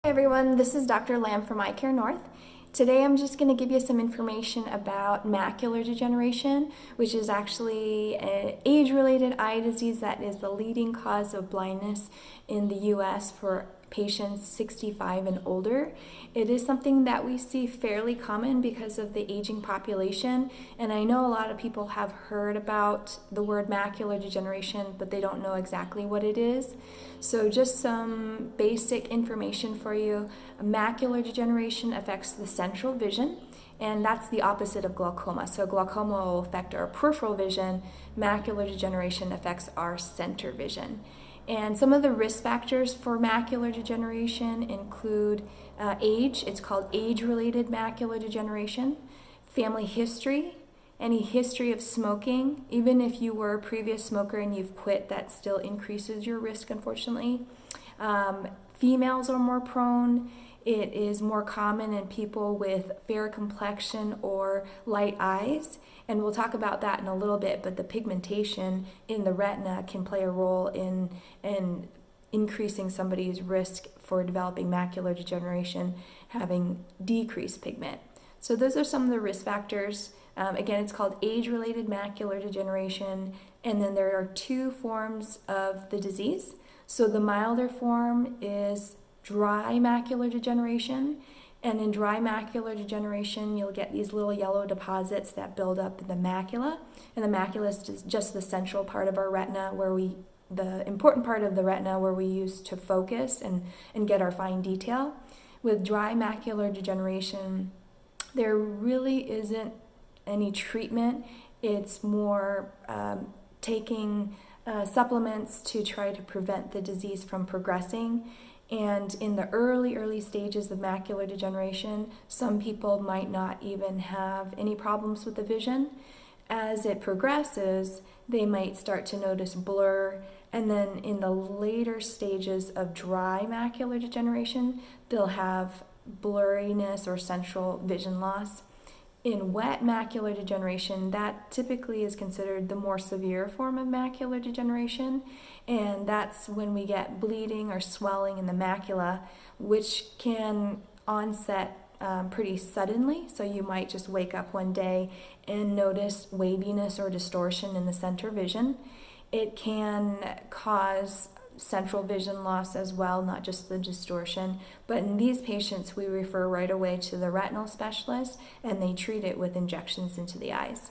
Hi everyone, this is Dr. Lamb from Eye Care North. Today I'm just going to give you some information about macular degeneration, which is actually an age-related eye disease that is the leading cause of blindness in the US for patients 65 and older. It is something that we see fairly common because of the aging population, and I know a lot of people have heard about the word macular degeneration, but they don't know exactly what it is. So just some basic information for you. Macular degeneration affects the central vision, and that's the opposite of glaucoma. So glaucoma will affect our peripheral vision. Macular degeneration affects our center vision. And some of the risk factors for macular degeneration include age. It's called age-related macular degeneration. Family history, any history of smoking. Even if you were a previous smoker and you've quit, that still increases your risk, unfortunately. Females are more prone. It is more common in people with fair complexion or light eyes, and we'll talk about that in a little bit, but the pigmentation in the retina can play a role in increasing somebody's risk for developing macular degeneration, having decreased pigment. So those are some of the risk factors. Again, it's called age-related macular degeneration, and then there are two forms of the disease. So the milder form is dry macular degeneration, and in dry macular degeneration you'll get these little yellow deposits that build up in the macula, and the macula is just the central part of our retina, the important part of the retina where we use to focus and get our fine detail. With dry macular degeneration, there really isn't any treatment. It's more taking supplements to try to prevent the disease from progressing. And in the early stages of macular degeneration, some people might not even have any problems with the vision. As it progresses, they might start to notice blur, and then in the later stages of dry macular degeneration, they'll have blurriness or central vision loss. In wet macular degeneration, that typically is considered the more severe form of macular degeneration, and that's when we get bleeding or swelling in the macula, which can onset pretty suddenly. So you might just wake up one day and notice waviness or distortion in the center vision. It can cause central vision loss as well, not just the distortion. But in these patients, we refer right away to the retinal specialist, and they treat it with injections into the eyes.